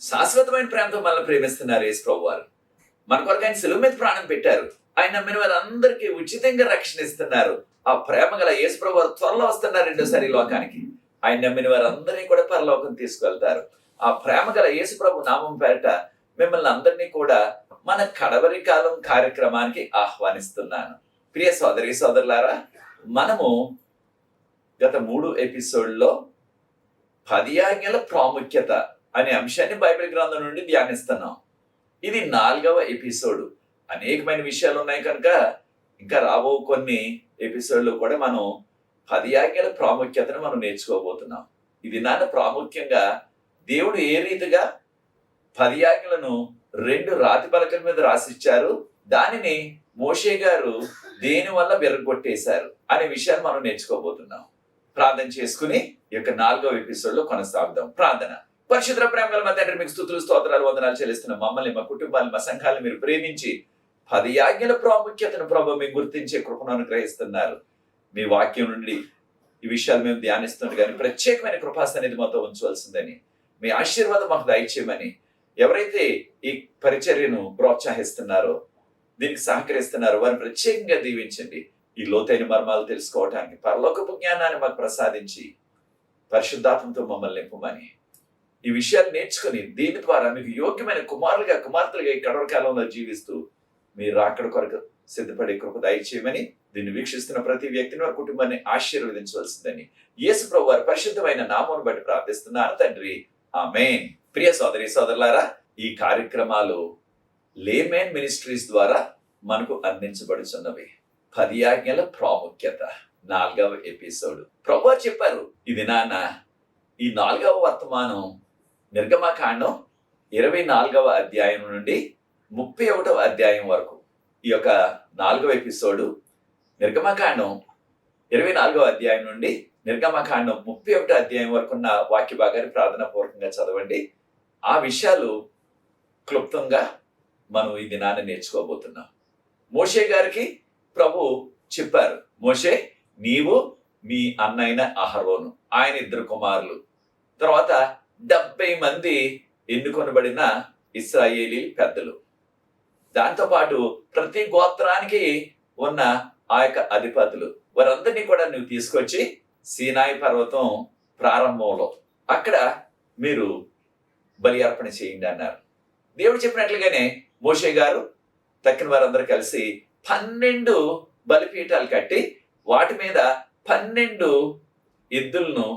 శాశ్వతమైన ప్రేమతో మనల్ని ప్రేమిస్తున్నారు యేసు ప్రభువారు. మన కొరకు ఆయన శిలువ మీద ప్రాణం పెట్టారు. ఆయన నమ్మిన వారందరికీ ఉచితంగా రక్షణ ఇస్తున్నారు. ఆ ప్రేమ గల యేసు ప్రభువారు త్వరలో వస్తున్నారు రెండోసారి ఈ లోకానికి. ఆయన నమ్మిన వారందరినీ కూడా పరలోకం తీసుకువెళ్తారు. ఆ ప్రేమ గల యేసు ప్రభు నామం పేరిట మిమ్మల్ని అందరినీ కూడా మన కడవరి కాలం కార్యక్రమానికి ఆహ్వానిస్తున్నాను. ప్రియ సోదరి సోదరులారా, మనము గత 3 ఎపిసోడ్లో 10 ఆజ్ఞల ప్రాముఖ్యత అనే అంశాన్ని బైబిల్ గ్రంథం నుండి ధ్యానిస్తున్నాం. ఇది 4వ ఎపిసోడ్. అనేకమైన విషయాలు ఉన్నాయి కనుక ఇంకా రాబో కొన్ని ఎపిసోడ్లు కూడా మనం 10 ఆజ్ఞల ప్రాముఖ్యతను మనం నేర్చుకోబోతున్నాం. ఇది ప్రాముఖ్యంగా దేవుడు ఏ రీతిగా 10 ఆజ్ఞలను 2 రాతి పలకల మీద రాసిచ్చారు, దానిని మోషే గారు దేని వల్ల విరగొట్టేశారు అనే విషయాన్ని మనం నేర్చుకోబోతున్నాం. ప్రార్థన చేసుకుని ఈ యొక్క 4వ ఎపిసోడ్ లో కొనసాగుదాం. ప్రార్థన. పరిశుద్ధ ప్రేమ గల మా తండ్రి, మీకు స్తుతులు స్తోత్రాలు వందనాలు చెల్లిస్తున్నాం. మమ్మల్ని, మా కుటుంబాన్ని, మా సంఘాలను మీరు ప్రేమించి 10 ఆజ్ఞల ప్రాముఖ్యతను ప్రభు మేము గుర్తించే కృపను అనుగ్రహిస్తున్నారు. మీ వాక్యం నుండి ఈ విషయాలు మేము ధ్యానిస్తున్నట్టు కానీ ప్రత్యేకమైన కృపాసన్నిధి మాతో ఉంచవలసిందని, మీ ఆశీర్వాదం మాకు దయచేయమని, ఎవరైతే ఈ పరిచర్యను ప్రోత్సహిస్తున్నారో, దీనికి సహకరిస్తున్నారో వారిని ప్రత్యేకంగా దీవించండి. ఈ లోతైన మర్మాలు తెలుసుకోవటానికి పరలోకపు జ్ఞానాన్ని మాకు ప్రసాదించి పరిశుద్ధాత్మతో మమ్మల్ని నింపమని, ఈ విషయాలు నేర్చుకుని దీని ద్వారా మీకు యోగ్యమైన కుమారులుగా కుమార్తెలుగా ఈ కడవరి కాలంలో జీవిస్తూ మీరు అక్కడ కొరకు సిద్ధపడే కృప దయచేయమని, దీన్ని వీక్షిస్తున్న ప్రతి వ్యక్తిని వారి కుటుంబాన్ని ఆశీర్వదించవలసిందని యేసు ప్రభు వారి పరిశుద్ధమైన నామమును బట్టి ప్రార్థిస్తున్నాను తండ్రి, ఆమేన్. ప్రియ సోదరి సోదరులారా, ఈ కార్యక్రమాలు లేమెన్ మినిస్ట్రీస్ ద్వారా మనకు అందించబడుచున్నవి. 10 ఆజ్ఞల ప్రాముఖ్యత 4వ ఎపిసోడ్. ప్రభువా చెప్పారు, ఇది ఈ 4వ వర్తమానం నిర్గమకాండం 24వ అధ్యాయం నుండి 31వ అధ్యాయం వరకు. ఈ యొక్క 4వ ఎపిసోడ్ నిర్గమకాండం 24వ అధ్యాయం నుండి నిర్గమకాండం 31వ అధ్యాయం వరకు ఉన్న వాక్య భాగాన్ని ప్రార్థన పూర్వకంగా చదవండి. ఆ విషయాలు క్లుప్తంగా మనం ఈ దినాన్ని నేర్చుకోబోతున్నాం. మోషే గారికి ప్రభు చెప్పారు, మోషే, నీవు మీ అన్నైన అహరోను, ఆయన 2 కుమారులు, తర్వాత 70 మంది ఎన్నుకొనబడిన ఇశ్రాయేలీ పెద్దలు, దాంతోపాటు ప్రతి గోత్రానికి ఉన్న ఆ యొక్క అధిపతులు, వారందరినీ కూడా నువ్వు తీసుకొచ్చి సీనాయి పర్వతం ప్రారంభంలో అక్కడ మీరు బలి అర్పణ చేయండి అన్నారు. దేవుడు చెప్పినట్లుగానే మోషే గారు తక్కిన వారందరూ కలిసి 12 బలిపీఠాలు కట్టి వాటి మీద 12 ఎద్దులను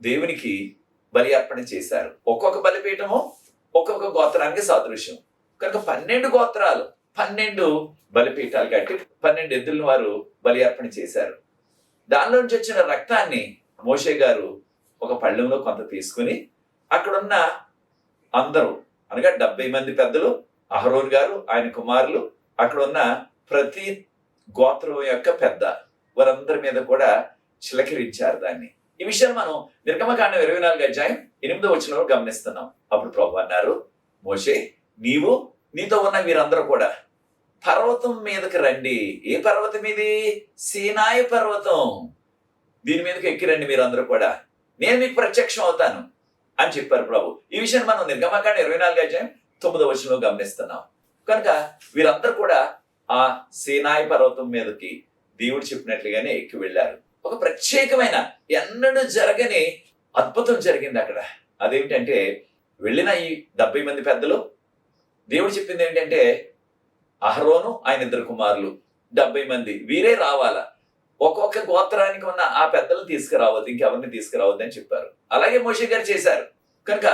దేవునికి బలి అర్పణ చేశారు. ఒక్కొక్క బలిపీఠము ఒక్కొక్క గోత్రానికి సాదృశ్యం కనుక 12 గోత్రాలు 12 బలిపీఠాలు కట్టి 12 ఎద్దులను వారు బలి అర్పణ చేశారు. దానిలో నుంచి వచ్చిన రక్తాన్ని మోషే గారు ఒక పళ్ళెంలో కొంత తీసుకుని అక్కడున్న అందరూ అనగా 70 మంది పెద్దలు, అహరోన్ గారు, ఆయన కుమారులు, అక్కడ ఉన్న ప్రతి గోత్రం యొక్క పెద్ద, వారందరి మీద కూడా చిలకరించారు దాన్ని. ఈ విషయాన్ని మనం నిర్గమకాండం 24వ అధ్యాయం 8వ వచనంలో గమనిస్తున్నాం. అప్పుడు ప్రభు అన్నారు, మోషే, నీవు నీతో ఉన్న వీరందరూ కూడా పర్వతం మీదకి రండి. ఏ పర్వతం ఇది? సీనాయి పర్వతం. దీని మీదకి ఎక్కి రండి మీరందరూ కూడా, నేను మీకు ప్రత్యక్షం అవుతాను అని చెప్పారు ప్రభు. ఈ విషయాన్ని మనం నిర్గమకాండం 24వ అధ్యాయం 9వ వచనంలో గమనిస్తున్నాం. కనుక వీరందరూ కూడా ఆ సీనాయి పర్వతం మీదకి దేవుడు చెప్పినట్లుగానే ఎక్కి వెళ్ళారు. ఒక ప్రత్యేకమైన ఎన్నడూ జరగని అద్భుతం జరిగింది అక్కడ. అదేమిటంటే, వెళ్ళిన ఈ 70 మంది పెద్దలు, దేవుడు చెప్పింది ఏంటంటే, అహరోను ఆయన 2 కుమారులు 70 మంది వీరే రావాలా, ఒక్కొక్క గోత్రానికి ఉన్న ఆ పెద్దలను తీసుకురావద్దు, ఇంకెవరిని తీసుకురావద్దు అని చెప్పారు. అలాగే మోషే గారు చేశారు. కనుక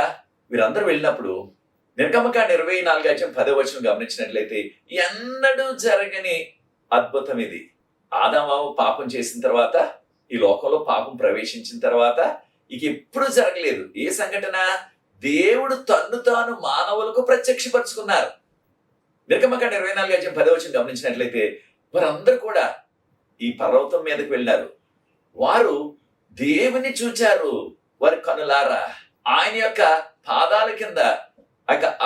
వీరందరూ వెళ్ళినప్పుడు నిర్గమకాండం 24వ అధ్యాయం 10వ వచనం గమనించినట్లయితే ఎన్నడూ జరగని అద్భుతం ఇది. ఆదాము పాపం చేసిన తర్వాత, ఈ లోకంలో పాపం ప్రవేశించిన తర్వాత ఇక ఎప్పుడు జరగలేదు ఏ సంఘటన? దేవుడు తన్ను తాను మానవులకు ప్రత్యక్షపరుచుకున్నారు. నిర్గమకాండం 24వ అధ్యాయం 10వ వచనం గమనించినట్లయితే వారందరూ కూడా ఈ పర్వతం మీదకి వెళ్ళారు. వారు దేవుని చూచారు వారి కనులారా. ఆయన యొక్క పాదాల కింద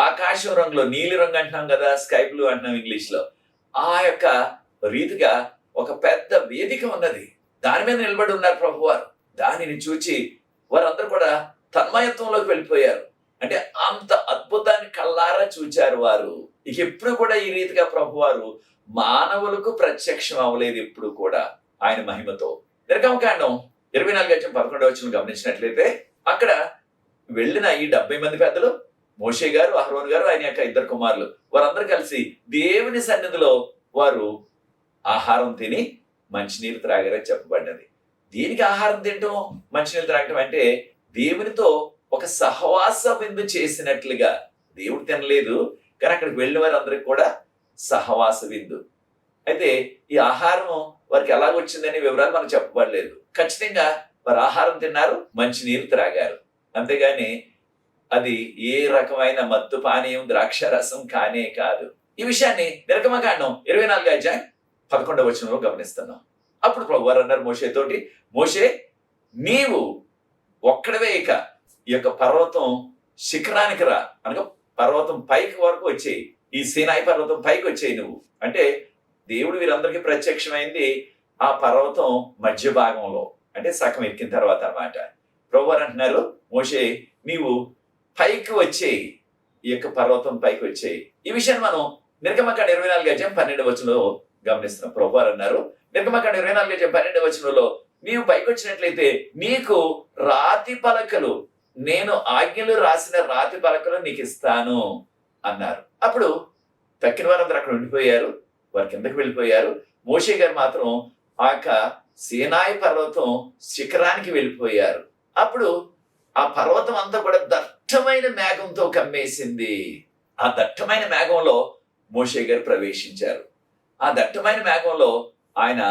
ఆకాశం రంగులో, నీలి రంగు అంటున్నాం కదా, స్కై బ్లూ అంటున్నాం ఇంగ్లీష్ లో, ఆ యొక్క రీతిగా ఒక పెద్ద వేదిక ఉన్నది. దాని మీద నిలబడి ఉన్నారు ప్రభువారు. దానిని చూచి వారందరూ కూడా తన్మయత్వంలోకి వెళ్ళిపోయారు. అంటే అంత చూచారు వారు. ఇక ఎప్పుడు కూడా ఈ రీతిగా ప్రభువారు మానవులకు ప్రత్యక్షం అవ్వలేదు ఎప్పుడు కూడా ఆయన మహిమతో. నిర్గమకాండం 24:11 గమనించినట్లయితే అక్కడ వెళ్ళిన ఈ 70 మంది పెద్దలు, మోషే గారు, అహరోను గారు, ఆయన యొక్క 2 కుమారులు, వారందరూ కలిసి దేవుని సన్నిధిలో వారు ఆహారం తిని మంచినీరు త్రాగారని చెప్పబడ్డది. దీనికి ఆహారం తినటం, మంచినీరు త్రాగటం అంటే దేవునితో ఒక సహవాస విందు చేసినట్లుగా. దేవుడు తినలేదు, కానీ అక్కడికి వెళ్ళిన వారందరికి కూడా సహవాస విందు. అయితే ఈ ఆహారం వారికి ఎలాగొచ్చిందనే వివరాలు మనకు చెప్పబడలేదు. ఖచ్చితంగా వారు ఆహారం తిన్నారు, మంచినీరు త్రాగారు. అంతేగాని అది ఏ రకమైన మత్తు పానీయం, ద్రాక్ష రసం కానే కాదు. ఈ విషయాన్ని నిర్గమకాండం 24:11 గమనిస్తున్నాం. అప్పుడు ప్రభువారు అన్నారు మోషేతోటి, మోషే, నీవు ఒక్కడవే ఇక ఈ యొక్క పర్వతం శిఖరానికి రా, అనగా పర్వతం పైకి వరకు వచ్చేయి, ఈ సీనాయి పర్వతం పైకి వచ్చేయి నువ్వు. అంటే దేవుడు వీరందరికీ ప్రత్యక్షమైంది ఆ పర్వతం మధ్య భాగంలో, అంటే సగం ఎక్కిన తర్వాత అన్నమాట. ప్రభువారు అంటున్నారు, మోషే నీవు పైకి వచ్చేయి, ఈ యొక్క పర్వతం పైకి వచ్చేయి. ఈ విషయాన్ని మనం నిర్గమకాండం 24:12 గమనిస్తున్నాం. ప్రభువారు అన్నారు నిర్గమకాండం 24:12 నీవు పైకి వచ్చినట్లయితే నీకు రాతి పలకలు, నేను ఆజ్ఞలు రాసిన రాతి పలకలు నీకు ఇస్తాను అన్నారు. అప్పుడు తక్కిన వారందరూ అక్కడ ఉండిపోయారు, వారి కిందకి వెళ్ళిపోయారు. మోషే గారు మాత్రం ఆ యొక్క సీనాయి పర్వతం శిఖరానికి వెళ్ళిపోయారు. అప్పుడు ఆ పర్వతం అంతా కూడా దట్టమైన మేఘంతో కమ్మేసింది. ఆ దట్టమైన మేఘంలో మోషే గారు ప్రవేశించారు. ఆ దట్టమైన మేఘంలో ఆయన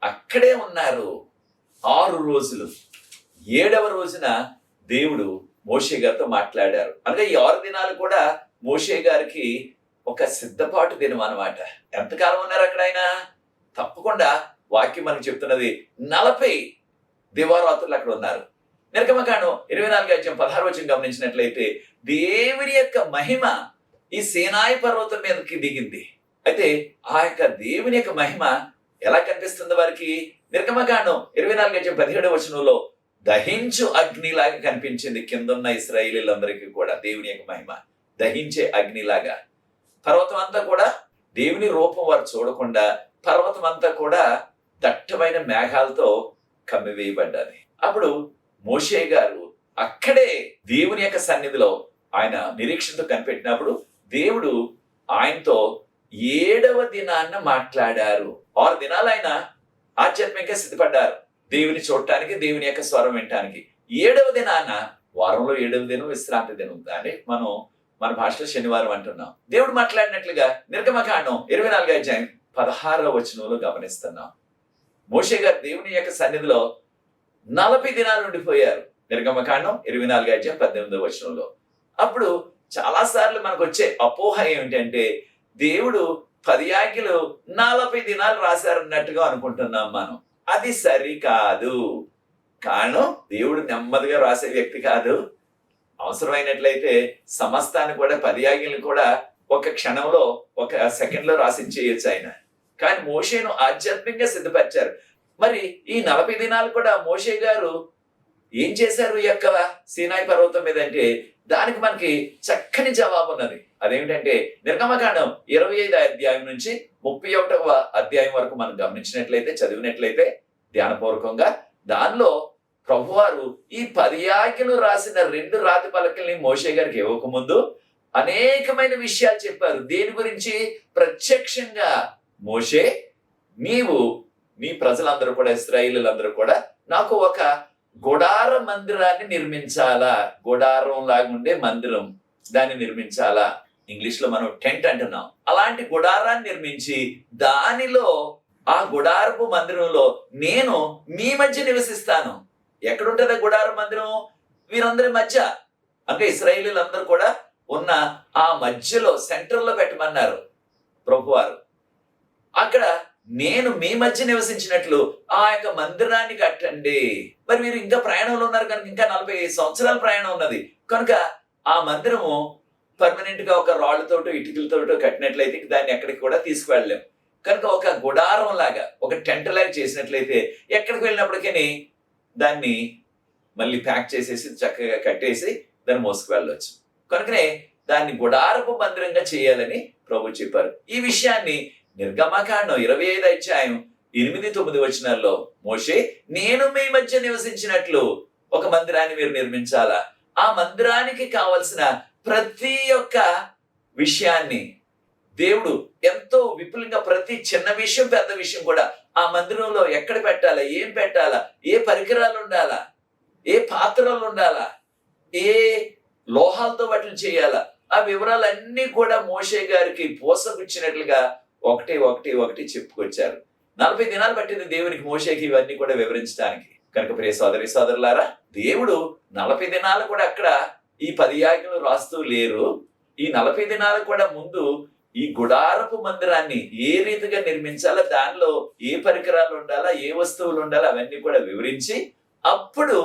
అక్కడే ఉన్నారు 6 రోజులు. 7వ రోజున దేవుడు మోషే గారితో మాట్లాడారు. అనగా ఈ 6 దినాలు కూడా మోషే గారికి ఒక సిద్ధపాటు దినం అన్నమాట. ఎంతకాలం ఉన్నారు అక్కడ ఆయన? తప్పకుండా వాక్యం మనకు చెప్తున్నది 40 దివారాత్రులు అక్కడ ఉన్నారు. నిర్గమకాండం 24:16 గమనించినట్లయితే దేవుని యొక్క మహిమ ఈ సీనాయి పర్వతం మీదకి దిగింది. అయితే ఆ యొక్క దేవుని యొక్క మహిమ ఎలా కనిపిస్తుంది వారికి? నిర్గమకాండం 24:17 దహించు అగ్నిలాగా కనిపించింది. కిందన్న ఇశ్రాయేలీలందరికీ కూడా దేవుని యొక్క మహిమ దహించే అగ్నిలాగా. పర్వతం అంతా కూడా దేవుని రూపం వారు చూడకుండా పర్వతం అంతా కూడా దట్టమైన మేఘాలతో కమ్మివేయబడ్డది. అప్పుడు మోషే గారు అక్కడే దేవుని యొక్క సన్నిధిలో ఆయన నిరీక్షణతో కనిపెట్టినప్పుడు దేవుడు ఆయనతో 7వ దినాన్న మాట్లాడారు. 6 దినాలు ఆయన ఆధ్యాత్మికంగా సిద్ధపడ్డారు దేవుని చూడటానికి, దేవుని యొక్క స్వరం వినటానికి. 7వ దినాన, వారంలో 7వ దినం విశ్రాంతి దినం, అని మనం మన భాషలో శనివారం అంటున్నాం. దేవుడు మాట్లాడినట్లుగా నిర్గమకాండం 24:16 గమనిస్తున్నాం. మోషే గారు దేవుని యొక్క సన్నిధిలో 40 దినాలు ఉండిపోయారు. నిర్గమకాండం 24:18 అప్పుడు చాలా సార్లు మనకు వచ్చే అపోహ ఏమిటంటే దేవుడు 10 ఆజ్ఞలు 40 దినాలు రాశారన్నట్టుగా అనుకుంటున్నాం మనం. అది సరికాదు. కారణం దేవుడు నెమ్మదిగా రాసే వ్యక్తి కాదు. అవసరమైనట్లయితే సమస్తాన్ని కూడా 10 ఆజ్ఞలు కూడా ఒక క్షణంలో, ఒక సెకండ్ లో రాసిచ్చేయచ్చు ఆయన. కానీ మోషేను ఆధ్యాత్మికంగా సిద్ధపరిచారు. మరి ఈ 40 దినాలు కూడా మోషే గారు ఏం చేశారు ఈ యొక్క సీనాయి పర్వతం మీద అంటే దానికి మనకి చక్కని జవాబు ఉన్నది. అదేమిటంటే నిర్గమకాండం 25 నుంచి 31 వరకు మనం గమనించినట్లయితే, చదివినట్లయితే ధ్యానపూర్వకంగా, దానిలో ప్రభువారు ఈ 10 ఆజ్ఞలు రాసిన 2 రాతి పలకల్ని మోషే గారికి ఇవ్వకముందు అనేకమైన విషయాలు చెప్పారు. దేని గురించి? ప్రత్యక్షంగా మోషే, నీవు నీ ప్రజలందరూ కూడా, ఇశ్రాయేలీలందరూ కూడా నాకు ఒక గుడార మందిరాన్ని నిర్మించాలా, గుడారం లాగుండే మందిరం, దాన్ని నిర్మించాలా. ఇంగ్లీష్ లో మనం టెంట్ అంటున్నాం. అలాంటి గుడారాన్ని నిర్మించి దానిలో, ఆ గుడారపు మందిరంలో నేను మీ మధ్య నివసిస్తాను. ఎక్కడుంటది గుడార మందిరం? వీరందరి మధ్య, అంటే ఇశ్రాయేలీలందరూ కూడా ఉన్న ఆ మధ్యలో, సెంటర్ లో పెట్టమన్నారు ప్రభువారు. అక్కడ నేను మీ మధ్య నివసించినట్లు ఆ యొక్క మందిరాన్ని కట్టండి. మరి మీరు ఇంకా ప్రయాణంలో ఉన్నారు కనుక ఇంకా 40 సంవత్సరాల ప్రయాణం ఉన్నది కనుక ఆ మందిరము పర్మనెంట్ గా ఒక రాళ్లతోటో ఇటుకలతోటో కట్టినట్లయితే దాన్ని ఎక్కడికి కూడా తీసుకువెళ్ళలేం. కనుక ఒక గుడారం లాగా, ఒక టెంట్ లాగా చేసినట్లయితే ఎక్కడికి వెళ్ళినప్పటికీ దాన్ని మళ్ళీ ప్యాక్ చేసేసి చక్కగా కట్టేసి దాన్ని మోసుకు వెళ్ళవచ్చు. కనుకనే దాన్ని గుడారపు మందిరంగా చేయాలని ప్రభు చెప్పారు. ఈ విషయాన్ని నిర్గమకాండం 25 అధ్యాయం 8-9 వచనాల్లో మోషే, నేను మీ మధ్య నివసించినట్లు ఒక మందిరాన్ని మీరు నిర్మించాలా, ఆ మందిరానికి కావలసిన ప్రతి ఒక్క విషయాన్ని దేవుడు ఎంతో విపులంగా, ప్రతి చిన్న విషయం పెద్ద విషయం కూడా ఆ మందిరంలో ఎక్కడ పెట్టాలా, ఏం పెట్టాలా, ఏ పరికరాలు ఉండాలా, ఏ పాత్రలు ఉండాలా, ఏ లోహాలతో వాటిని చేయాలా, ఆ వివరాలన్నీ కూడా మోషే గారికి పోసగుచ్చినట్లుగా ఒకటి చెప్పుకొచ్చారు. 40 దినాలు పట్టింది దేవునికి మోషేకి ఇవన్నీ కూడా వివరించడానికి. కనుక ప్రియ సోదరి సోదరులారా, దేవుడు 40 దినాలు కూడా అక్కడ ఈ 10 ఆజ్ఞలు రాస్తూ లేరు. ఈ 40 దినాలు కూడా ముందు ఈ గుడారపు మందిరాన్ని ఏ రీతిగా నిర్మించాలా, దానిలో ఏ పరికరాలు ఉండాలా, ఏ వస్తువులు ఉండాలా, అవన్నీ కూడా వివరించి అప్పుడు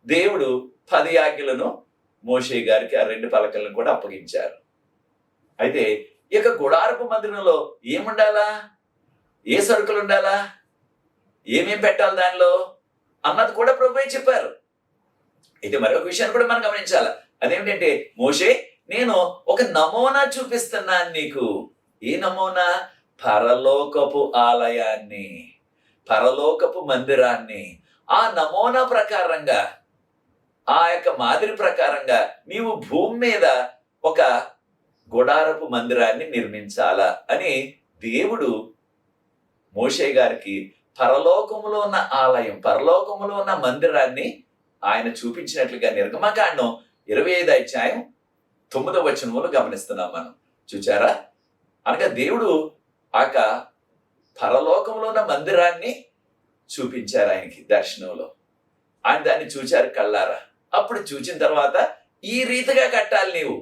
దేవుడు 10 ఆజ్ఞలను మోషే గారికి ఆ 2 పలకలను కూడా అప్పగించారు. అయితే ఇక గుడారపు మందిరంలో ఏముండాలా, ఏ సరుకులు ఉండాలా, ఏమేం పెట్టాలి దానిలో అన్నది కూడా ప్రభువే చెప్పారు. అయితే మరొక విషయాన్ని కూడా మనం గమనించాలి. అదేమిటంటే, మోషే, నేను ఒక నమూనా చూపిస్తున్నాను నీకు. ఏ నమూనా? పరలోకపు ఆలయాన్ని, పరలోకపు మందిరాన్ని. ఆ నమూనా ప్రకారంగా, ఆ యొక్క మాదిరి ప్రకారంగా నీవు భూమి మీద ఒక గుడారపు మందిరాన్ని నిర్మించాలా అని దేవుడు మోషే గారికి పరలోకములో ఉన్న ఆలయం, పరలోకములో ఉన్న మందిరాన్ని ఆయన చూపించినట్లుగా నిర్గమకాండం 25 అధ్యాయం 9వ వచనములో గమనిస్తున్నాం మనం. చూచారా? అనగా దేవుడు ఆ పరలోకంలో ఉన్న మందిరాన్ని చూపించారు ఆయనకి దర్శనంలో. ఆయన దాన్ని చూచారు కళ్ళారా. అప్పుడు చూచిన తర్వాత ఈ రీతిగా కట్టాలి నీవు.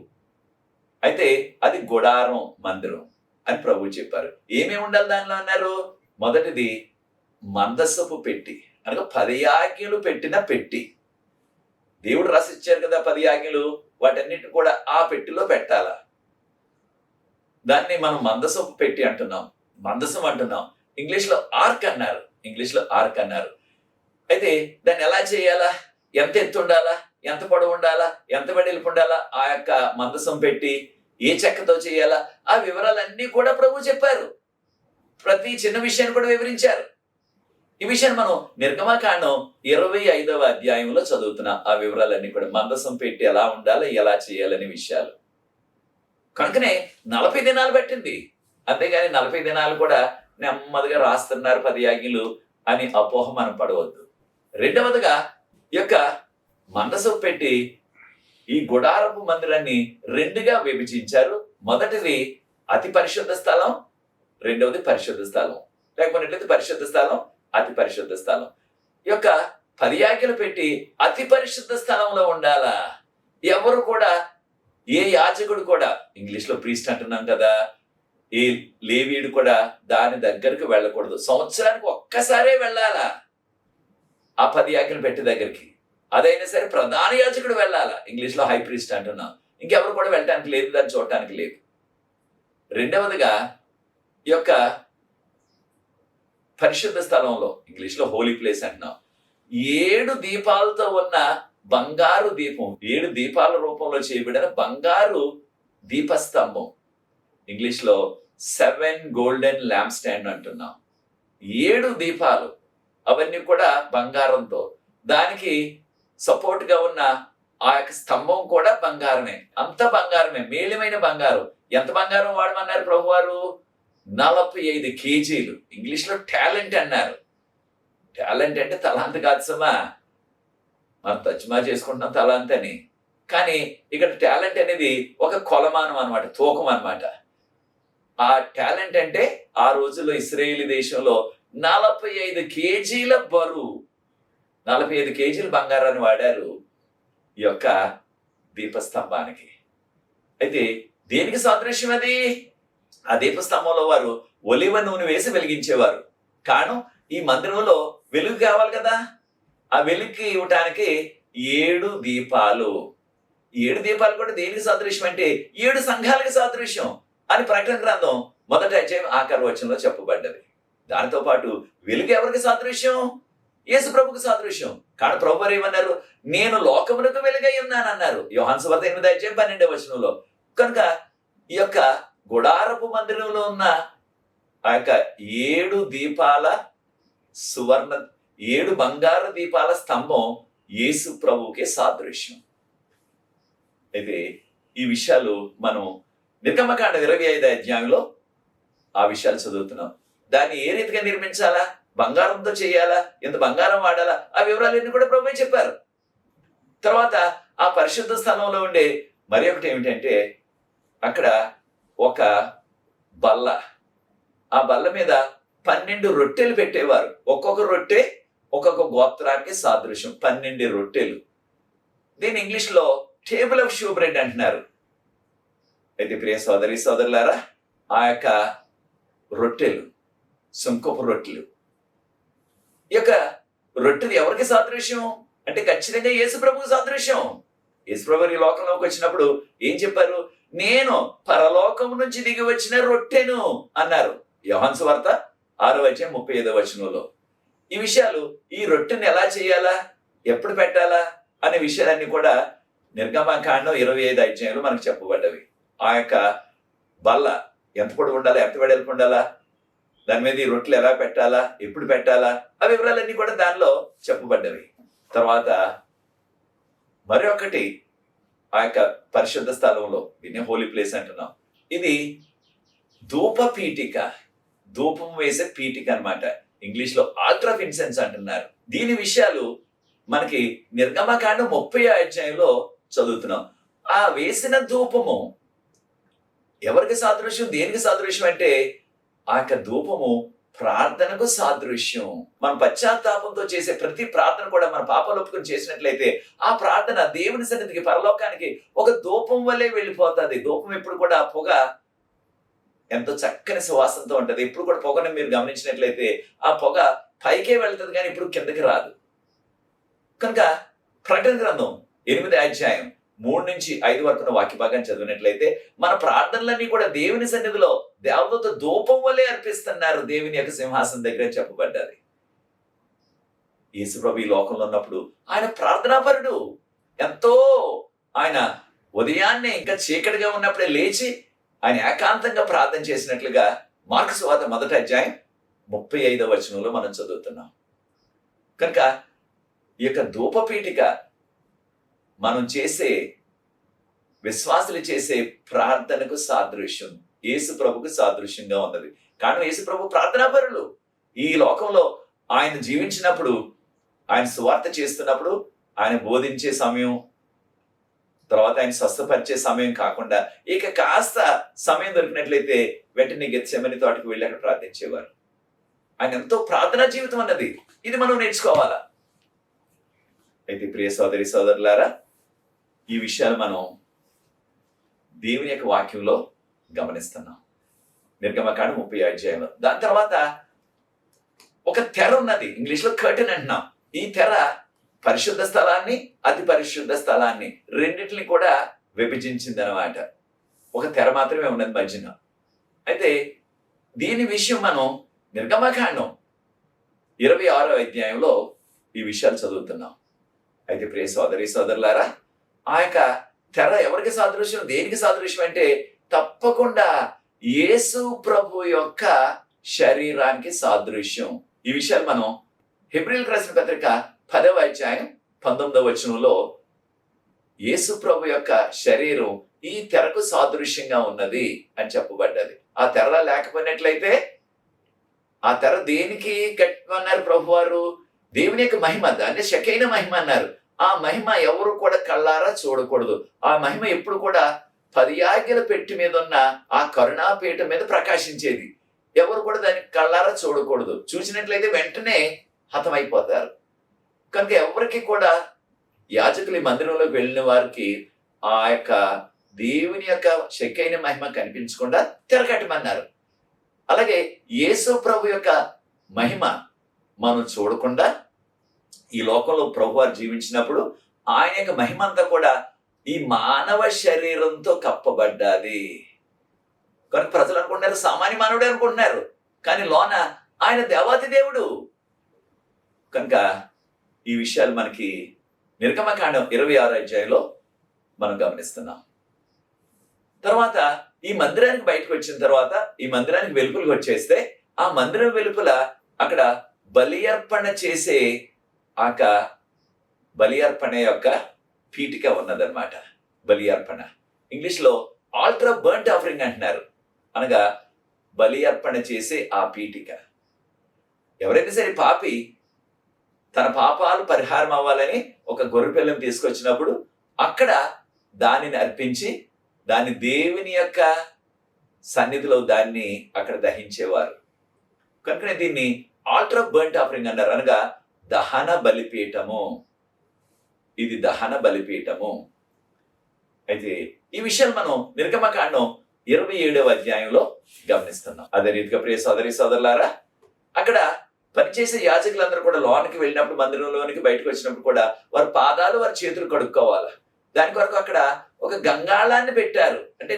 అయితే అది గుడారం మందిరం అని ప్రభు చెప్పారు. ఏమేమి ఉండాలి దానిలో అన్నారు? మొదటిది మందసపు పెట్టి, అనగా 10 ఆజ్ఞలు పెట్టిన పెట్టి. దేవుడు రాసిచ్చారు కదా 10 ఆజ్ఞలు, వాటన్నిటి కూడా ఆ పెట్టిలో పెట్టాలా. దాన్ని మనం మందసపు పెట్టి అంటున్నాం, మందసం అంటున్నాం. ఇంగ్లీష్లో ఆర్క్ అన్నారు. అయితే దాన్ని ఎలా చేయాలా, ఎంత ఎత్తు ఉండాలా, ఎంత పొడవు ఉండాలా, ఎంత వెడల్పు ఉండాలా, ఆ యొక్క మందసం పెట్టి ఏ చెక్కతో చేయాలా, ఆ వివరాలన్నీ కూడా ప్రభు చెప్పారు. ప్రతి చిన్న విషయాన్ని కూడా వివరించారు. ఈ విషయాన్ని మనం నిర్గమకాండం 25వ అధ్యాయంలో చదువుతున్నా. ఆ వివరాలన్నీ కూడా మందసం పెట్టి ఎలా ఉండాలి, ఎలా చేయాలనే విషయాలు. కనుకనే 40 దినాలు పట్టింది. అంతేగాని 40 దినాలు కూడా నెమ్మదిగా రాస్తున్నారు 10 ఆజ్ఞలు అని అపోహ మనం పడవద్దు. రెండవదిగా ఈ యొక్క మందసం పెట్టి ఈ గుడారపు మందిరాన్ని 2గా విభజించారు. మొదటిది అతి పరిశుద్ధ స్థలం, రెండవది పరిశుద్ధ స్థలం. లేకపోతే పరిశుద్ధ స్థలం, అతి పరిశుద్ధ స్థలం. ఈ యొక్క 10 ఆజ్ఞలు పెట్టి అతి పరిశుద్ధ స్థలంలో ఉండాలా. ఎవరు కూడా, ఏ యాజకుడు కూడా, ఇంగ్లీష్లో ప్రీస్ట్ అంటున్నాం కదా, ఏ లేవీయుడు కూడా దాని దగ్గరకు వెళ్ళకూడదు. సంవత్సరానికి ఒక్కసారే వెళ్ళాలా ఆ 10 ఆజ్ఞలు పెట్టి దగ్గరికి. అదైనా సరే ప్రధాన యాజకుడు వెళ్ళాలా. ఇంగ్లీష్లో హై ప్రీస్ట్ అంటున్నాం. ఇంకెవరు కూడా వెళ్ళటానికి లేదు, దాన్ని చూడటానికి లేదు. రెండవదిగా ఈ యొక్క పరిశుద్ధ స్థలంలో, ఇంగ్లీష్లో హోలీ ప్లేస్ అంటున్నాం, 7 దీపాలతో ఉన్న బంగారు దీపం, 7 దీపాల రూపంలో చేయబడిన బంగారు దీపస్తంభం. ఇంగ్లీష్లో 7 గోల్డెన్ ల్యాంప్ స్టాండ్ అంటున్నాం. 7 దీపాలు, అవన్నీ కూడా బంగారంతో. దానికి సపోర్ట్ గా ఉన్న ఆ యొక్క స్తంభం కూడా బంగారమే. అంత బంగారమే, మేలిమైన బంగారం. ఎంత బంగారం వాడమన్నారు ప్రభువారు? 45 కేజీలు. ఇంగ్లీష్లో టాలెంట్ అన్నారు. టాలెంట్ అంటే తలాంత కాదు సమా, మనం తర్జుమా చేసుకుంటున్నాం తలాంత్ అని. కానీ ఇక్కడ టాలెంట్ అనేది ఒక కొలమానం అనమాట, తూకం అనమాట. ఆ టాలెంట్ అంటే ఆ రోజుల్లో ఇశ్రాయేలు దేశంలో 45 కేజీల బరువు, 45 కేజీల బంగారాన్ని వాడారు ఈ యొక్క దీపస్తంభానికి. అయితే దేనికి సాదృశ్యం అది? ఆ దీపస్తంభంలో వారు ఒలివ నూనె వేసి వెలిగించేవారు. కారణం, ఈ మందిరంలో వెలుగు కావాలి కదా. ఆ వెలుగుకి ఇవ్వటానికి 7 దీపాలు. 7 దీపాలు కూడా దేనికి సాదృశ్యం అంటే 7 సంఘాలకు సాదృశ్యం అని ప్రకటన గ్రంథం 1వ అధ్యాయం ఆఖరి వచనంలో చెప్పబడ్డది. దానితో పాటు వెలుగు ఎవరికి సాదృశ్యం? యేసు ప్రభుకు సాదృశ్యం. కానీ ప్రభు వారు ఏమన్నారు? నేను లోకమునకు వెలుగై ఉన్నానన్నారు. యోహాను సువార్త 8వ అధ్యాయం 12వ వచనంలో. కనుక ఈ యొక్క గుడారపు మందిరంలో ఉన్న ఆ యొక్క 7 దీపాల సువర్ణ 7 బంగారు దీపాల స్తంభం యేసు ప్రభువుకే సాదృశ్యం. అయితే ఈ విషయాలు మనం నిర్గమకాండం 25 అధ్యాయంలో ఆ విషయాలు చదువుతున్నాం. దాన్ని ఏ రీతిగా నిర్మించాలా, బంగారంతో చేయాలా, ఎంత బంగారం వాడాలా, ఆ వివరాలన్నీ కూడా ప్రభువే చెప్పారు. తర్వాత ఆ పరిశుద్ధ స్థలంలో ఉండే మరి ఒకటి ఏమిటంటే, అక్కడ ఒక బల్ల, ఆ బల్ల మీద 12 రొట్టెలు పెట్టేవారు. ఒక్కొక్క రొట్టె ఒక్కొక్క గోత్రానికి సాదృశ్యం. 12 రొట్టెలు. దీని ఇంగ్లీష్ లో టేబుల్ ఆఫ్ షూ బ్రెడ్ అంటున్నారు. అయితే ప్రియ సోదరి సోదరులారా, ఆ యొక్క రొట్టెలు సుంకపు రొట్టెలు, ఈ యొక్క రొట్టెలు ఎవరికి సాదృశ్యం అంటే ఖచ్చితంగా యేసు ప్రభువుకు సాదృశ్యం. యేసు ప్రభు ఈ లోకంలోకి వచ్చినప్పుడు ఏం చెప్పారు? నేను పరలోకం నుంచి దిగి వచ్చిన రొట్టెను అన్నారు. యోహాను సువార్త 6:35 ఈ విషయాలు, ఈ రొట్టెను ఎలా చేయాలా, ఎప్పుడు పెట్టాలా అనే విషయాలన్నీ కూడా నిర్గమకాండం 25 అధ్యాయంలో మనకు చెప్పబడ్డవి. ఆ యొక్క బల్ల ఎంత పొడవు ఉండాలా, ఎంత వెడల్పు ఉండాలా, దాని మీద ఈ రొట్టెలు ఎలా పెట్టాలా, ఎప్పుడు పెట్టాలా, ఆ వివరాలన్నీ కూడా దానిలో చెప్పబడ్డవి. తర్వాత మరొకటి, ఆ యొక్క పరిశుద్ధ స్థలంలో, దీన్ని హోలీ ప్లేస్ అంటున్నాం, ఇది ధూప పీఠిక, ధూపం వేసే పీఠిక అన్నమాట. ఇంగ్లీష్ లో ఆల్టర్ ఆఫ్ ఇన్సెన్స్ అంటున్నారు. దీని విషయాలు మనకి నిర్గమకాండం 30 అధ్యాయంలో చదువుతున్నాం. ఆ వేసిన ధూపము ఎవరికి సాదృశ్యం, దేనికి సాదృశ్యం అంటే, ఆ యొక్క ధూపము ప్రార్థనకు సాదృశ్యం. మనం పశ్చాత్తాపంతో చేసే ప్రతి ప్రార్థన కూడా మన పాపాలు ఒప్పుకొని చేసినట్లయితే ఆ ప్రార్థన దేవుని సన్నిధికి, పరలోకానికి ఒక ధూపం వల్లే వెళ్ళిపోతుంది. ధూపం ఎప్పుడు కూడా ఆ పొగ ఎంతో చక్కని సువాసనతో ఉంటది. ఎప్పుడు కూడా పొగను మీరు గమనించినట్లయితే ఆ పొగ పైకే వెళ్తుంది కానీ ఇప్పుడు కిందకి రాదు. కనుక ప్రకటన గ్రంథం 8 అధ్యాయం 3-5 వరకు వాక్య భాగాన్ని చదివినట్లయితే మన ప్రార్థనలన్నీ కూడా దేవుని సన్నిధిలో దేవదూత ధూపం వల్లే అర్పిస్తున్నారు దేవుని యొక్క సింహాసనం దగ్గర చెప్పబడ్డది. యేసు ప్రభు ఈ లోకంలో ఉన్నప్పుడు ఆయన ప్రార్థనాపరుడు. ఎంతో ఆయన ఉదయాన్నే ఇంకా చీకటిగా ఉన్నప్పుడే లేచి ఆయన ఏకాంతంగా ప్రార్థన చేసినట్లుగా మార్కు సువార్త 1 అధ్యాయం 35 మనం చదువుతున్నాం. కనుక ఈ యొక్క ధూపపీఠిక మనం చేసే, విశ్వాసులు చేసే ప్రార్థనకు సాదృశ్యం, యేసు ప్రభుకు సాదృశ్యంగా ఉన్నది. కానీ యేసు ప్రభు ప్రార్థనాపరులు. ఈ లోకంలో ఆయన జీవించినప్పుడు, ఆయన సువార్త చేస్తున్నప్పుడు, ఆయన బోధించే సమయం, తర్వాత ఆయన స్వస్థపరిచే సమయం కాకుండా ఇక కాస్త సమయం దొరికినట్లయితే వెంటనే గెత్సేమని తోటకు వెళ్ళి అక్కడ ప్రార్థించేవారు. ఆయన ఎంతో ప్రార్థనా జీవితం అన్నది, ఇది మనం నేర్చుకోవాలా. అయితే ప్రియ సోదరి సోదరులారా, ఈ విషయాలు మనం దేవుని యొక్క వాక్యంలో గమనిస్తున్నాం. నిర్గమకాండం 30 అధ్యాయంలో. దాని తర్వాత ఒక తెర ఉన్నది, ఇంగ్లీష్ లో కర్టెన్ అంటున్నాం. ఈ తెర పరిశుద్ధ స్థలాన్ని, అతి పరిశుద్ధ స్థలాన్ని రెండింటిని కూడా విభజించింది అనమాట. ఒక తెర మాత్రమే ఉన్నది మధ్యన. అయితే దీని విషయం మనం నిర్గమకాండం 26 అధ్యాయంలో ఈ విషయాలు చదువుతున్నాం. అయితే ప్రియ సోదరి సోదరులారా, ఆ యొక్క తెర ఎవరికి సాదృశ్యం, దేనికి సాదృశ్యం అంటే తప్పకుండా యేసు ప్రభు యొక్క శరీరానికి సాదృశ్యం. ఈ విషయాలు మనం హెబ్రీయులకు రాసిన పత్రిక 10వ అధ్యాయం 19 యేసు ప్రభు యొక్క శరీరం ఈ తెరకు సాదృశ్యంగా ఉన్నది అని చెప్పబడ్డది. ఆ తెర లేకపోయినట్లయితే, ఆ తెర దేనికి కట్టుకున్నారు ప్రభు వారు? దేవుని యొక్క మహిమ, దాన్ని షకైన మహిమ అన్నారు. ఆ మహిమ ఎవరు కూడా కళ్ళారా చూడకూడదు. ఆ మహిమ ఎప్పుడు కూడా 10 ఆజ్ఞల పెట్టి మీద ఉన్న ఆ కరుణాపీఠ మీద ప్రకాశించేది. ఎవరు కూడా దాన్ని కళ్ళారా చూడకూడదు. చూసినట్లయితే వెంటనే హతమైపోతారు. కనుక ఎవరికి కూడా యాజకులు ఈ మందిరంలోకి వెళ్ళిన వారికి ఆ యొక్క దేవుని యొక్క షకైన మహిమ కనిపించకుండా తెరకట్టమన్నారు. అలాగే యేసు ప్రభు యొక్క మహిమ మనం చూడకుండా ఈ లోకంలో ప్రభు వారు జీవించినప్పుడు ఆయన యొక్క మహిమ అంతా కూడా ఈ మానవ శరీరంతో కప్పబడ్డాది. కనుక ప్రజలు అనుకుంటున్నారు సామాన్య మానవుడే అనుకుంటున్నారు, కానీ లోన ఆయన దేవాతి దేవుడు. కనుక ఈ విషయాలు మనకి నిర్గమకాండం 26 అధ్యాయంలో మనం గమనిస్తున్నాం. తర్వాత ఈ మందిరానికి బయటకు వచ్చిన తర్వాత ఈ మందిరానికి వెలుపలికి వచ్చేస్తే ఆ మందిరం వెలుపల అక్కడ బలి అర్పణ చేసే బలి అర్పణ యొక్క పీఠిక ఉన్నదన్నమాట. బలి అర్పణ ఇంగ్లీష్ లో ఆల్టర్ ఆఫ్ బర్ంట్ ఆఫరింగ్ అంటున్నారు, అనగా బలి అర్పణ చేసే ఆ పీఠిక. ఎవరైతే సరే పాపి తన పాపాలు పరిహారం అవ్వాలని ఒక గొర్రె పిల్లను తీసుకొచ్చినప్పుడు అక్కడ దానిని అర్పించి దాన్ని దేవుని యొక్క సన్నిధిలో దాన్ని అక్కడ దహించేవారు. కనుక దీన్ని ఆల్టర్ ఆఫ్ బర్ంట్ ఆఫరింగ్ అన్నారు, అనగా దహన బలిపీఠము. ఇది దహన బలిపీఠము. అయితే ఈ విషయాలు మనం నిర్గమకాండం 27వ అధ్యాయంలో గమనిస్తున్నాం. అదే రీతిగా ప్రియ సోదరి సోదరులారా, అక్కడ పనిచేసే యాజకులందరూ కూడా లోనికి వెళ్ళినప్పుడు, మందిరంలోనికి బయటకు వచ్చినప్పుడు కూడా వారి పాదాలు వారి చేతులు కడుక్కోవాలి. దాని కొరకు అక్కడ ఒక గంగాళాన్ని పెట్టారు, అంటే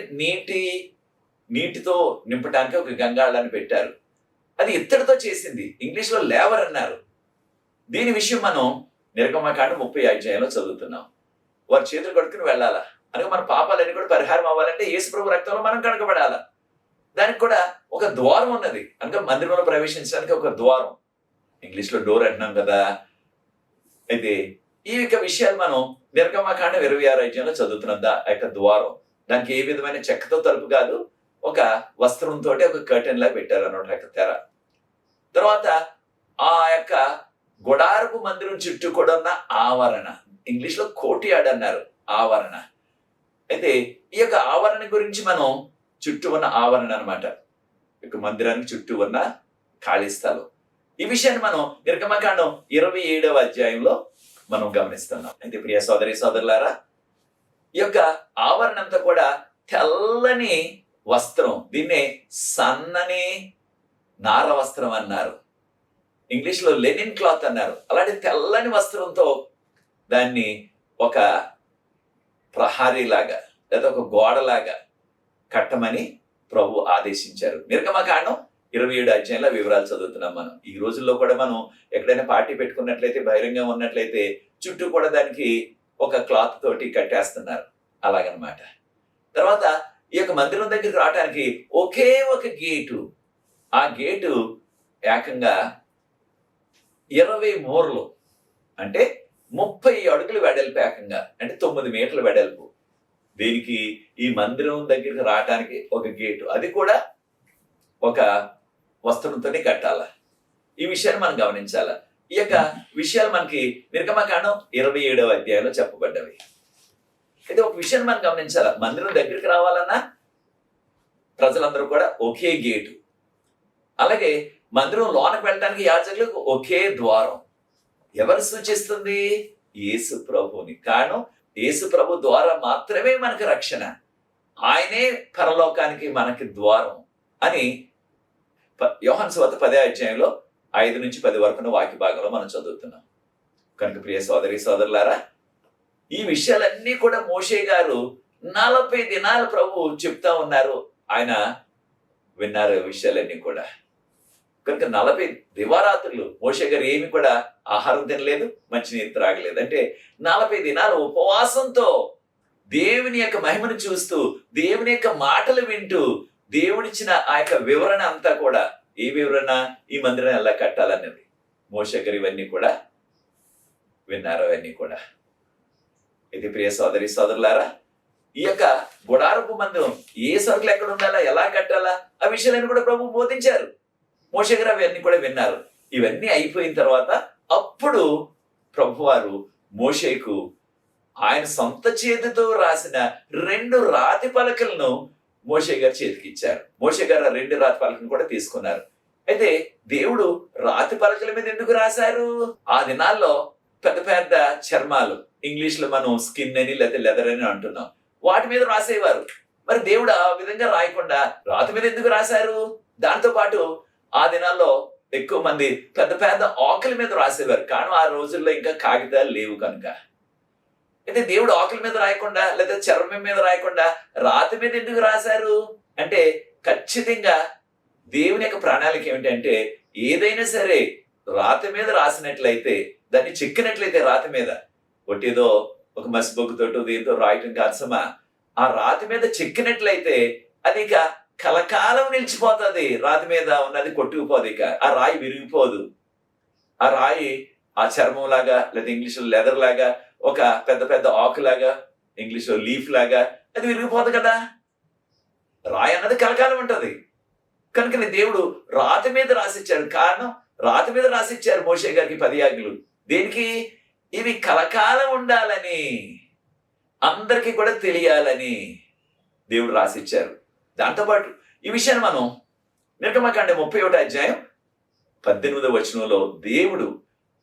నీటితో నింపడానికి ఒక గంగాళాన్ని పెట్టారు. అది ఇత్తడితో చేసింది, ఇంగ్లీష్ లో లేవర్ అన్నారు. దీని విషయం మనం నిర్గమకాండం 30 అధ్యాయంలో చదువుతున్నాం. వారి చేతులు కడుక్కుని వెళ్ళాలా, అనగా మన పాపాలన్నీ కూడా పరిహారం అవ్వాలంటే యేసు ప్రభు రక్తంలో మనం కడగబడాలా. దానికి కూడా ఒక ద్వారం ఉన్నది, అనగా మందిరంలో ప్రవేశించడానికి ఒక ద్వారం. ఇంగ్లీష్ లో డోర్ అంటున్నాం కదా. అయితే ఈ యొక్క విషయాలు మనం నిర్గమకాండం 26 అధ్యాయంలో చదువుతున్నాం. ఆ యొక్క ద్వారం, దానికి ఏ విధమైన చెక్కతో తలుపు కాదు, ఒక వస్త్రంతో ఒక కర్టెన్ లా పెట్టారు అన్నమాట తెర. తర్వాత ఆ యొక్క గుడారపు మందిరం చుట్టూ కూడా ఉన్న ఆవరణ, ఇంగ్లీష్ లో కోర్ట్యార్డ్ అన్నారు, ఆవరణ. అయితే ఈ యొక్క ఆవరణ గురించి మనం చుట్టూ ఉన్న ఆవరణ అనమాట, ఇక మందిరానికి చుట్టూ ఉన్న ఖాళీ స్థలం. ఈ విషయాన్ని మనం నిర్గమకాండం 27వ అధ్యాయంలో మనం గమనిస్తున్నాం. అయితే ప్రియ సోదరి సోదరులారా, ఈ యొక్క ఆవరణ అంతా కూడా తెల్లని వస్త్రం, దీన్నే సన్నని నార వస్త్రం అన్నారు, ఇంగ్లీష్ లో లెనిన్ క్లాత్ అన్నారు. అలాంటి తెల్లని వస్త్రంతో దాన్ని ఒక ప్రహారీలాగా లేదా ఒక గోడలాగా కట్టమని ప్రభు ఆదేశించారు. నిర్గమకాండం 27 అధ్యాయంలో వివరాలు చదువుతున్నాం. మనం ఈ రోజుల్లో కూడా మనం ఎక్కడైనా పార్టీ పెట్టుకున్నట్లయితే, బహిరంగం ఉన్నట్లయితే చుట్టూ కూడా దానికి ఒక క్లాత్ తోటి కట్టేస్తున్నారు, అలాగనమాట. తర్వాత ఈ యొక్క మందిరం దగ్గరికి రావడానికి ఒకే ఒక గేటు, ఆ గేటు ఏకంగా 20 మూరలు, అంటే 30 అడుగులు వెడల్పు, ఏకంగా అంటే 9 మీటర్ల వెడల్పు. దీనికి ఈ మందిరం దగ్గరికి రావడానికి ఒక గేటు, అది కూడా ఒక వస్త్రంతోనే కట్టాల. ఈ విషయాన్ని మనం గమనించాల. ఈ యొక్క విషయాలు మనకి నిర్గమకాండం 27వ అధ్యాయంలో చెప్పబడ్డవి. అయితే ఒక విషయాన్ని మనం గమనించాల, మందిరం దగ్గరికి రావాలన్నా ప్రజలందరూ కూడా ఒకే గేటు, అలాగే మందిరం లోనకు వెళ్ళడానికి యాజకులకు ఒకే ద్వారం. ఎవరు సూచిస్తుంది? యేసు ప్రభుని. కారణం యేసు ప్రభు ద్వారా మాత్రమే మనకి రక్షణ, ఆయనే పరలోకానికి మనకి ద్వారం అని యోహాను సువార్త 10వ అధ్యాయంలో 5 నుంచి 10 వరకు వాక్య భాగంలో మనం చదువుతున్నాం. కనుక ప్రియ సోదరి సోదరులారా, ఈ విషయాలన్నీ కూడా మోషే గారు 40 దినాలు ప్రభు చెప్తా ఉన్నారు, ఆయన విన్నారు ఈ విషయాలన్నీ కూడా. కనుక 40 దివారాత్రులు మోషే గారు ఏమి కూడా ఆహారం తినలేదు, మంచినీరు త్రాగలేదు. అంటే 40 దినాలు ఉపవాసంతో దేవుని యొక్క మహిమను చూస్తూ, దేవుని యొక్క మాటలు వింటూ, దేవుడిచ్చిన ఆ యొక్క వివరణ అంతా కూడా, ఏ వివరణ? ఈ మందిరం ఎలా కట్టాలన్నది మోషే గారు ఇవన్నీ కూడా విన్నారు, అవన్నీ కూడా. ఇది ప్రియ సోదరి సోదరులారా, ఈ యొక్క గుడారపు మందిరం ఏ సరుకులు ఎక్కడ ఉండాలా, ఎలా కట్టాలా, ఆ విషయాలను కూడా ప్రభు బోధించారు. మోషే గారు అవన్నీ కూడా విన్నారు. ఇవన్నీ అయిపోయిన తర్వాత అప్పుడు ప్రభువారు మోషేకు ఆయన సొంత చేతితో రాసిన 2 రాతి పలకలను మోషే గారు చేతికి ఇచ్చారు. మోషే గారు ఆ 2 రాతి పలకలను కూడా తీసుకున్నారు. అయితే దేవుడు రాతి పలకల మీద ఎందుకు రాశారు? ఆ దినాల్లో పెద్ద పెద్ద చర్మాలు, ఇంగ్లీష్ లో మనం స్కిన్ అని లేదా లెదర్ అని అంటున్నాం, వాటి మీద రాసేవారు. మరి దేవుడు ఆ విధంగా రాయకుండా రాతి మీద ఎందుకు రాశారు? దాంతో పాటు ఆ దినాల్లో ఎక్కువ మంది పెద్ద పెద్ద ఆకుల మీద రాసేవారు. కానీ ఆ రోజుల్లో ఇంకా కాగితాలు లేవు కనుక. అయితే దేవుడు ఆకుల మీద రాయకుండా లేదా చర్మం మీద రాయకుండా రాతి మీద ఎందుకు రాశారు అంటే, ఖచ్చితంగా దేవుని యొక్క ప్రణాళిక ఏమిటంటే, ఏదైనా సరే రాతి మీద రాసినట్లయితే, దాన్ని చెక్కినట్లయితే రాతి మీద, ఒట్టేదో ఒక మసిబొగ్గుతోటో దీంతో రాయటం కాదు సమా, ఆ రాతి మీద చెక్కినట్లయితే అది ఇక కలకాలం నిలిచిపోతుంది. రాతి మీద ఉన్నది కొట్టుకుపోదు, ఇక ఆ రాయి విరిగిపోదు. ఆ రాయి ఆ చర్మం లాగా, లేదా ఇంగ్లీష్లో లెదర్ లాగా, ఒక పెద్ద పెద్ద ఆకులాగా, ఇంగ్లీష్లో లీఫ్ లాగా అది విరిగిపోదు కదా. రాయి అన్నది కలకాలం ఉంటది. కనుకనే దేవుడు రాతి మీద రాసిచ్చాడు. కారణం, రాతి మీద రాసిచ్చారు మోషే గారికి 10 ఆజ్ఞలు. దేనికి? ఇవి కలకాలం ఉండాలని, అందరికీ కూడా తెలియాలని దేవుడు రాసిచ్చారు. దాంతోపాటు ఈ విషయాన్ని మనం నిర్గమకాండం 31వ అధ్యాయం 18వ వచనంలో దేవుడు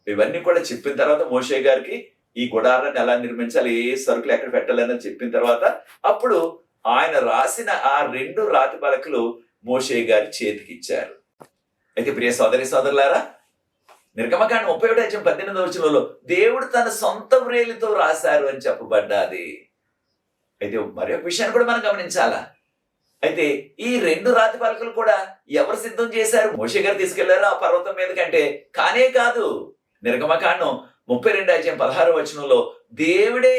ఇవన్నీ కూడా చెప్పిన తర్వాత మోషే గారికి ఈ గుడారాన్ని ఎలా నిర్మించాలి, ఏ సరుకులు ఎక్కడ పెట్టాలని చెప్పిన తర్వాత అప్పుడు ఆయన రాసిన ఆ 2 రాతి పలకలు మోషే గారి చేతికి ఇచ్చారు. అయితే ప్రియ సోదరి సోదరులారా, నిర్గమకాండం 31వ అధ్యాయం 18వ వచనంలో దేవుడు తన సొంత వ్రేలితో రాశారు అని చెప్పబడ్డాది. అయితే మరొక విషయాన్ని కూడా మనం గమనించాలా. అయితే ఈ 2 రాతి పలకలు కూడా ఎవరు సిద్ధం చేశారు? మోషే గారు తీసుకెళ్లారు ఆ పర్వతం మీద కంటే? కానే కాదు. నిర్గమకాండం 32వ అధ్యాయం 16వ వచనంలో దేవుడే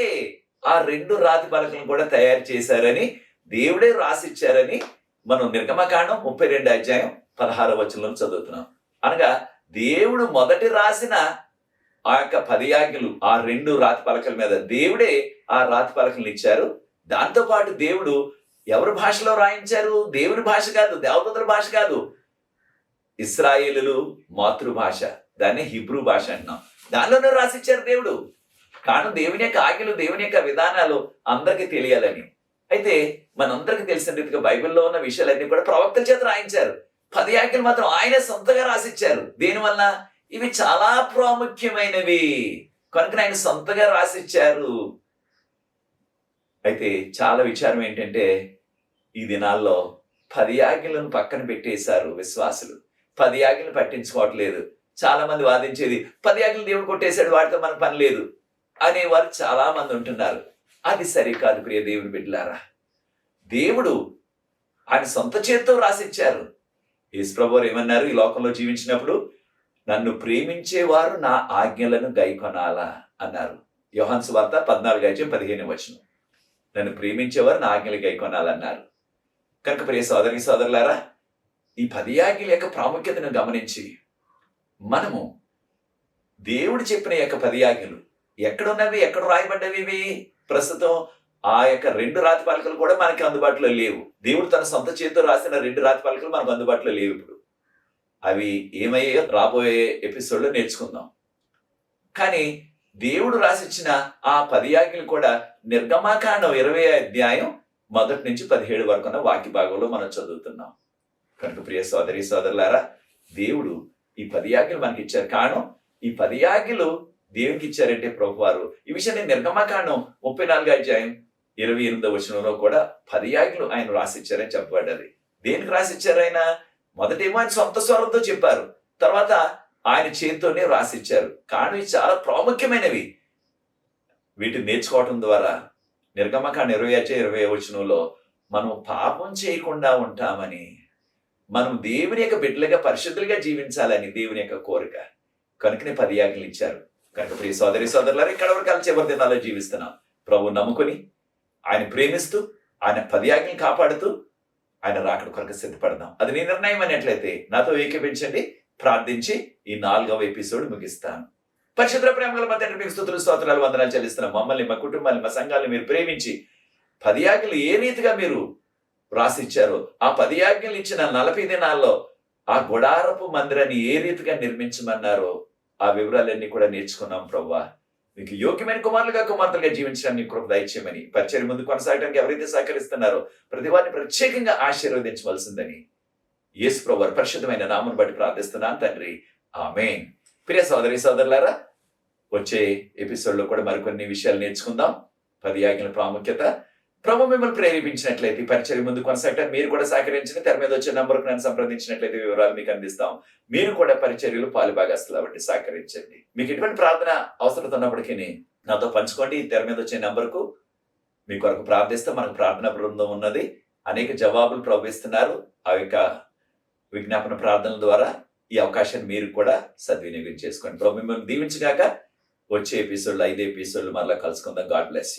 ఆ 2 రాతి పలకలను కూడా తయారు చేశారని, దేవుడే రాసిచ్చారని మనం నిర్గమకాండం 32వ అధ్యాయం 16వ వచనంలో చదువుతున్నాం. అనగా దేవుడు మొదటి రాసిన ఆ యొక్క 10 ఆజ్ఞలు ఆ 2 రాతి పలకల మీద దేవుడే ఆ రాతి పలకలను ఇచ్చారు. దాంతో పాటు దేవుడు ఎవరి భాషలో రాయించారు? దేవుని భాష కాదు, దేవదూతల భాష కాదు, ఇశ్రాయేలులు మాతృభాష, దాన్ని హిబ్రూ భాష అంటున్నాం. దానిలోనే రాసిచ్చారు దేవుడు. కారణం, దేవుని యొక్క ఆజ్ఞలు, దేవుని యొక్క విధానాలు అందరికీ తెలియాలని. అయితే మనందరికీ తెలిసిన రీతిగా బైబిల్లో ఉన్న విషయాలన్నీ కూడా ప్రవక్తల చేత రాయించారు. 10 ఆజ్ఞలు మాత్రం ఆయన సొంతగా రాసిచ్చారు. దేనివల్ల? ఇవి చాలా ప్రాముఖ్యమైనవి కనుక ఆయన సొంతగా రాసిచ్చారు. అయితే చాలా విచారం ఏంటంటే, ఈ దినాల్లో 10 ఆజ్ఞలను పక్కన పెట్టేశారు విశ్వాసులు. 10 ఆజ్ఞలు పట్టించుకోవట్లేదు. చాలా మంది వాదించేది 10 ఆజ్ఞలు దేవుడు కొట్టేశాడు, వాటితో మనకు పని లేదు అనేవారు చాలా మంది ఉంటున్నారు. అది సరికాదు ప్రియ దేవుని బిడ్డలారా. దేవుడు ఆయన సొంత చేత్తో రాసిచ్చారు. యేసుప్రభువారు ఏమన్నారు ఈ లోకంలో జీవించినప్పుడు? నన్ను ప్రేమించేవారు నా ఆజ్ఞలను గైకొనాలా అన్నారు. యోహాను సువార్త 14:15 వచనం. నన్ను ప్రేమించేవారు నా ఆజ్ఞలు గైకొనాలన్నారు. కనుక ప్రియ సోదరి సోదరులారా, ఈ 10 ఆజ్ఞల యొక్క ప్రాముఖ్యతను గమనించి మనము దేవుడు చెప్పిన యొక్క 10 ఆజ్ఞలు ఎక్కడున్నవి, ఎక్కడ రాయబడ్డవి? ఇవి ప్రస్తుతం ఆ యొక్క 2 రాతి పలకలు కూడా మనకి అందుబాటులో లేవు. దేవుడు తన సొంత చేతితో రాసిన 2 రాతి పలకలు మనకు అందుబాటులో లేవు ఇప్పుడు. అవి ఏమయ్యాయో రాబోయే ఎపిసోడ్లో నేర్చుకుందాం. కానీ దేవుడు రాసిచ్చిన ఆ 10 ఆజ్ఞలు కూడా నిర్గమకాండం 20వ అధ్యాయం 1 నుంచి 17 వరకు ఉన్న వాక్య భాగంలో మనం చదువుతున్నాం. కనుక ప్రియ సోదరి సోదరులారా, దేవుడు ఈ 10 ఆజ్ఞలు మనకి ఇచ్చారు. కారణం, ఈ 10 ఆజ్ఞలు దేవునికి ఇచ్చారంటే ప్రభువారు ఈ విషయాన్ని నిర్గమకాండం 34వ అధ్యాయం 28వ వచనంలో కూడా 10 ఆజ్ఞలు ఆయన రాసిచ్చారని చెప్పబడ్డది. దేనికి రాసిచ్చారు ఆయన? మొదటేమో ఆయన సొంత స్వరంతో చెప్పారు, తర్వాత ఆయన చేతితోనే రాసిచ్చారు. కారణం, ఇవి చాలా ప్రాముఖ్యమైనవి. వీటిని నేర్చుకోవటం ద్వారా నిర్గమకాండం 20వ అధ్యాయం 20వ వచనంలో మనం పాపం చేయకుండా ఉంటామని, మనం దేవుని యొక్క బిడ్డలుగా పరిశుద్ధులుగా జీవించాలని దేవుని యొక్క కోరిక. కనుకనే 10 ఆజ్ఞలు ఇచ్చారు. కనుక ప్రియ సోదరి సోదరులారా, ఇక్కడ వరకు చివరి దినాల్లో జీవిస్తున్నాం. ప్రభు నమ్ముకొని ఆయన ప్రేమిస్తూ ఆయన 10 ఆజ్ఞలు కాపాడుతూ ఆయన రాకడ కొరకు సిద్ధపడదాం. అది నీ నిర్ణయం అనేట్లయితే నాతో ఏకీపించండి. ప్రార్థించి ఈ 4వ ఎపిసోడ్ ముగిస్తాను. పరిశుద్ధ ప్రేమగల మా తండ్రి, మీకు స్తుతులు స్తోత్రాలు వందనాలు చెల్లిస్తున్నాం. మమ్మల్ని, మా కుటుంబాన్ని, మా సంఘాలను మీరు ప్రేమించి 10 ఆజ్ఞలు ఏ రీతిగా మీరు రాసిచ్చారో, ఆ 10 ఆజ్ఞలు ఇచ్చిన 40 దినాల్లో ఆ గుడారపు మందిరాన్ని ఏ రీతిగా నిర్మించమన్నారో ఆ వివరాలన్నీ కూడా నేర్చుకున్నాం. ప్రభువా, మీకు యోగ్యమైన కుమారులుగా కుమార్తెలుగా జీవించడానికి కృప దయచేయమని, పరిచర్య ముందు కొనసాగడానికి ఎవరైతే సహకరిస్తున్నారో ప్రతి వారిని ప్రత్యేకంగా ఆశీర్వదించవలసిందని యేసు ప్రభువారి పరిశుద్ధమైన నామమును బట్టి ప్రార్థిస్తున్నాను తండ్రి, ఆమేన్. ప్రియ సోదరి సోదరులారా, వచ్చే ఎపిసోడ్లో కూడా మరికొన్ని విషయాలు నేర్చుకుందాం. 10 ఆజ్ఞల ప్రాముఖ్యత. ప్రభు మిమ్మల్ని ప్రేరేపించినట్లయితే పరిచర్య ముందు కొనసాగడానికి మీరు కూడా సహకరించిన తెర మీద వచ్చే నంబర్కు నన్ను సంప్రదించినట్లయితే వివరాలు మీకు అందిస్తాం. మీరు కూడా పరిచర్యలు పాలుభాగస్తులు అవ్వండి, సహకరించండి. మీకు ఎటువంటి ప్రార్థన అవసరం ఉన్నప్పటికీ నాతో పంచుకోండి. తెర మీద వచ్చే నంబర్కు మీ కొరకు ప్రార్థిస్తాం. మనకు ప్రార్థన బృందం ఉన్నది, అనేక జవాబులు ప్రవహిస్తున్నారు. ఆ యొక్క విజ్ఞాపన ప్రార్థనల ద్వారా ఈ అవకాశాన్ని మీరు కూడా సద్వినియోగం చేసుకోండి. ప్రభు మిమ్మల్ని దీవించగాక. వచ్చే ఎపిసోడ్లో 5 ఎపిసోడ్లు మరలా కలుసుకుందాం. God bless you.